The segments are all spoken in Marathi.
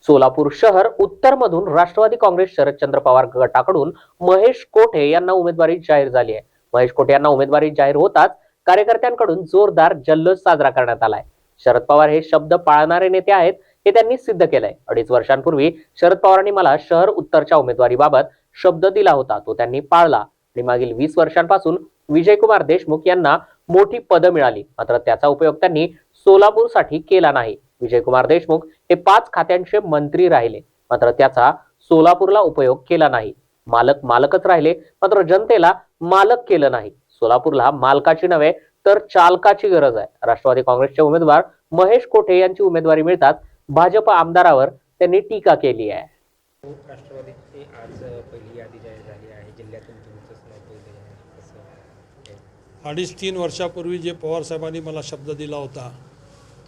सोलापूर शहर उत्तरमधून राष्ट्रवादी काँग्रेस शरदचंद्र पवार गटाकडून महेश कोठे यांना उमेदवारी जाहीर झाली आहे। महेश कोठे यांना उमेदवारी जाहीर होताच कार्यकर्त्यांकडून जोरदार जल्लोष साजरा करण्यात आलाय। शरद पवार हे शब्द पाळणारे नेते आहेत हे त्यांनी सिद्ध केलंय। 2.5 वर्षांपूर्वी शरद पवारांनी मला शहर उत्तरच्या उमेदवारीबाबत शब्द दिला होता, तो त्यांनी पाळला आणि मागील 20 वर्षांपासून विजयकुमार देशमुख यांना मोठी पदं मिळाली, मात्र त्याचा उपयोग त्यांनी सोलापूरसाठी केला नाही। विजयकुमार देशमुख हे 5 खात्यांचे मंत्री राहिले, मात्र त्याचा सोलापूरला उपयोग केला नाही। मालकच राहिले, मात्र जनतेला मालक केलं नाही। सोलापूरला मालकाची नव्हे तर चालकाची गरज आहे। राष्ट्रवादी काँग्रेसचे उमेदवार महेश कोठे यांची उमेदवारी मिळताच भाजप आमदारावर त्यांनी टीका केली आहे। राष्ट्रवादीची आज पहिली यादी जाहीर झाली आहे। जिल्ह्यातून तुमचंच नाव पहिलं आहे, कसं? 2.5-3 वर्षापूर्वी जे पवार साहेबांनी मला शब्द दिला होता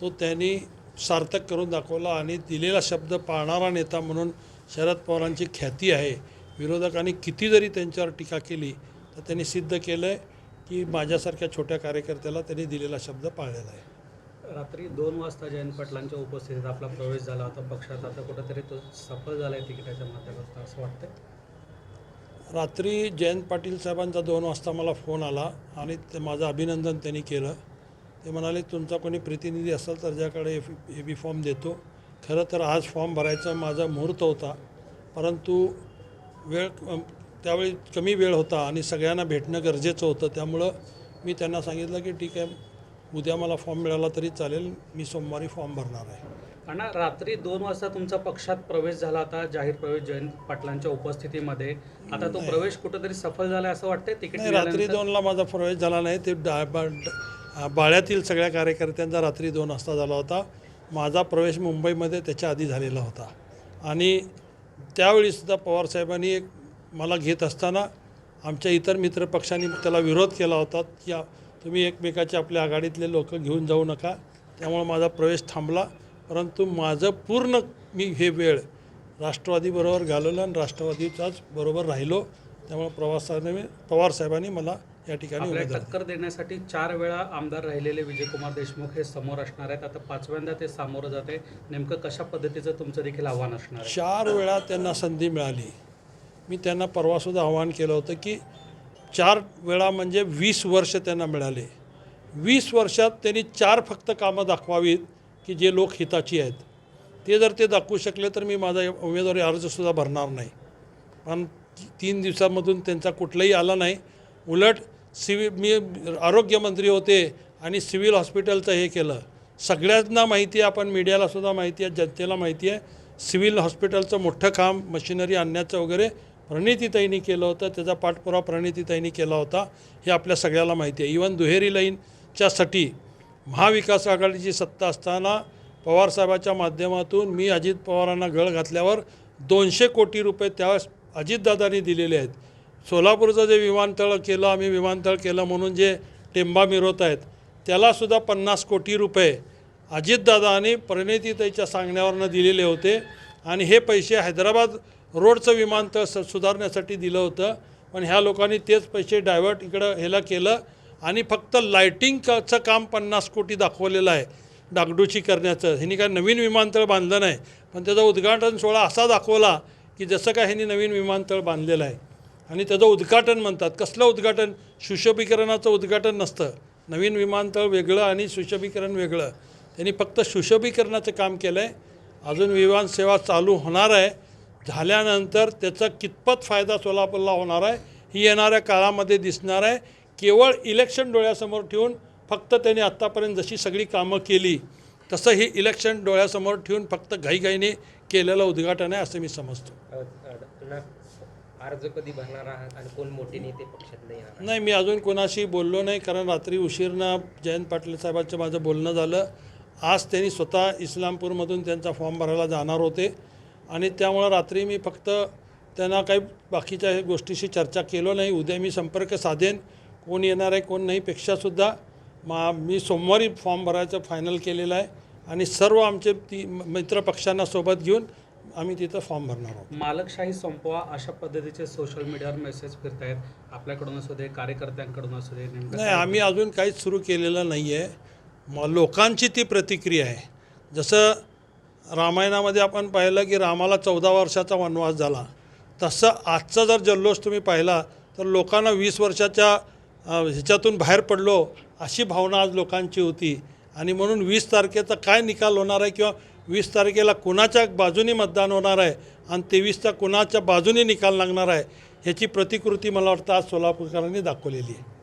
तो त्यांनी सार्थक करून दाखवला आणि दिलेला शब्द पाळणारा नेता म्हणून शरद पवारांची ख्याती आहे। विरोधकांनी किती जरी त्यांच्यावर टीका केली तर त्यांनी सिद्ध केलं आहे की माझ्यासारख्या छोट्या कार्यकर्त्याला त्यांनी दिलेला शब्द पाळलेला आहे। रात्री 2 वाजता जयंत पाटलांच्या उपस्थितीत आपला प्रवेश झाला होता पक्षात, आता कुठेतरी तो सफल झाला आहे तिकिटाच्या माध्यमातून असं वाटतंय? रात्री जयंत पाटील साहेबांचा 2 वाजता मला फोन आला आणि माझं अभिनंदन त्यांनी केलं। ते म्हणाले तुमचा कोणी प्रतिनिधी असेल तर ज्याकडे AB फॉर्म देतो। खरं तर आज फॉर्म भरायचा माझा मुहूर्त होता, परंतु त्यावेळी कमी वेळ होता आणि सगळ्यांना भेटणं गरजेचं होतं, त्यामुळं मी त्यांना सांगितलं की ठीक आहे, उद्या मला फॉर्म मिळाला तरी चालेल, मी सोमवारी फॉर्म भरणार आहे। आणि रात्री 2 वाजता तुमचा पक्षात प्रवेश झाला होता, जाहीर प्रवेश जयंत पाटलांच्या उपस्थितीमध्ये। आता तो प्रवेश कुठेतरी सफल झाला असं वाटतंय? तिकीट रात्री 2ला माझा प्रवेश झाला नाही, ते बाळ्यातील सगळ्या कार्यकर्त्यांचा रात्री 2 वाजता झाला होता। माझा प्रवेश मुंबईमध्ये त्याच्या आधी झालेला होता आणि त्यावेळीसुद्धा पवारसाहेबांनी मला घेत असताना आमच्या इतर मित्र पक्षांनी त्याला विरोध केला होता की तुम्ही एकमेकाचे आपल्या आघाडीतले लोक घेऊन जाऊ नका, त्यामुळे माझा प्रवेश थांबला। परंतु माझं पूर्ण मी हे वेळ राष्ट्रवादीबरोबर घालवलं आणि राष्ट्रवादीच्याच बरोबर राहिलो, त्यामुळे पवारसाहेबांनी मला या ठिकाणी टक्कर देण्यासाठी 4 वेळा आमदार राहिलेले विजयकुमार देशमुख हे समोर असणार आहेत। आता 5व्यांदा ते सामोरं जाते, नेमकं कशा पद्धतीचं तुमचं देखील आव्हान असणार आहे? 4 वेळा त्यांना संधी मिळाली। मी त्यांना परवासुद्धा आव्हान केलं होतं की 4 वेळा म्हणजे 20 वर्ष त्यांना मिळाले। 20 वर्षात त्यांनी 4 फक्त कामं दाखवावीत की जे लोकहिताची आहेत। ते जर ते दाखवू शकले तर मी माझा उमेदवारी अर्जसुद्धा भरणार नाही, पण 3 दिवसांमधून त्यांचा कुठलाही आला नाही। उलट मी आरोग्यमंत्री होते आणि सिव्हिल हॉस्पिटलचं हे केलं। सगळ्यांना माहिती आहे, आपण मीडियालासुद्धा माहिती आहे, जनतेला माहिती आहे, सिव्हिल हॉस्पिटलचं मोठं काम मशिनरी आणण्याचं वगैरे प्रणितीताईंनी केलं होतं, त्याचा पाठपुरावा प्रणितीताईंनी केला होता, हे आपल्या सगळ्याला माहिती आहे। इवन दुहेरी लाईनच्यासाठी महाविकास आघाडीची सत्ता असताना पवारसाहेबाच्या माध्यमातून मी अजित पवारांना गळ घातल्यावर 200 कोटी रुपये त्यावेळेस अजितदादांनी दिलेले आहेत। सोलापूरचं जे विमानतळ केलं, आम्ही विमानतळ केलं म्हणून जे टेंबा मिरवत आहेत त्यालासुद्धा 50 कोटी रुपये अजितदादा आणि प्रणितीताईच्या सांगण्यावरनं दिलेले होते आणि हे पैसे हैदराबाद रोडचं विमानतळ सुधारण्यासाठी दिलं होतं, पण ह्या लोकांनी तेच पैसे डायव्हर्ट इकडं ह्याला केलं आणि फक्त लायटिंगचं काम 50 कोटी दाखवलेलं आहे डागडुजी करण्याचं। ह्यांनी काय नवीन विमानतळ बांधलं नाही, पण त्याचा उद्घाटन सोहळा असा दाखवला की जसं काय ह्यांनी नवीन विमानतळ बांधलेलं आहे आणि त्याचं उद्घाटन म्हणतात। कसलं उद्घाटन? सुशोभीकरणाचं उद्घाटन नसतं, नवीन विमानतळ वेगळं आणि सुशोभीकरण वेगळं। त्यांनी फक्त सुशोभीकरणाचं काम केलं आहे। अजून विमानसेवा चालू होणार आहे, झाल्यानंतर त्याचा कितपत फायदा सोलापूरला होणार आहे ही येणाऱ्या काळामध्ये दिसणार आहे। केवळ इलेक्शन डोळ्यासमोर ठेवून फक्त त्यांनी आत्तापर्यंत जशी सगळी कामं केली तसं ही इलेक्शन डोळ्यासमोर ठेवून फक्त घाईघाईने केलेलं उद्घाटन आहे असं मी समजतो। अर्ज कधी भरणार आहात आणि कोण मोठे नेते पक्षात नाही, मी अजून कोणाशी बोललो नाही, कारण रात्री उशीरनं जयंत पाटील साहेबांचं माझं बोलणं झालं। आज त्यांनी स्वतः इस्लामपूरमधून त्यांचा फॉर्म भरायला जाणार होते आणि त्यामुळं रात्री मी फक्त त्यांना काही बाकीच्या गोष्टीशी चर्चा केलो नाही। उद्या मी संपर्क साधेन, कोण येणार आहे कोण नाही पेक्षासुद्धा मी सोमवारी फॉर्म भरायचं फायनल केलेलं आहे आणि सर्व आमचे मित्र पक्षांना सोबत घेऊन आम्ही तिथं फॉर्म भरणार आहोत। मालकशाही संपवा अशा पद्धतीचे सोशल मीडियावर मेसेज फिरत आहेत, आपल्याकडून असू दे कार्यकर्त्यांकडून असू दे, नाही आम्ही अजून काहीच सुरू केलेलं नाही आहे। लोकांची ती प्रतिक्रिया आहे। जसं रामायणामध्ये आपण पाहिलं की रामाला 14 वर्षाचा वनवास झाला, तसं आजचा जर जल्लोष तुम्ही पाहिला तर लोकांना 20 वर्षाच्या ह्याच्यातून बाहेर पडलो अशी भावना आज लोकांची होती. आणि म्हणून 20 तारखेचा काय निकाल होणार आहे किंवा 20 तारखेला कुणाच्या बाजूने मतदान होणार आहे आणि 23चा कुणाच्या बाजूने निकाल लागणार आहे ह्याची प्रतिकृती मला वाटतं आज सोलापूरकरांनी दाखवलेली आहे.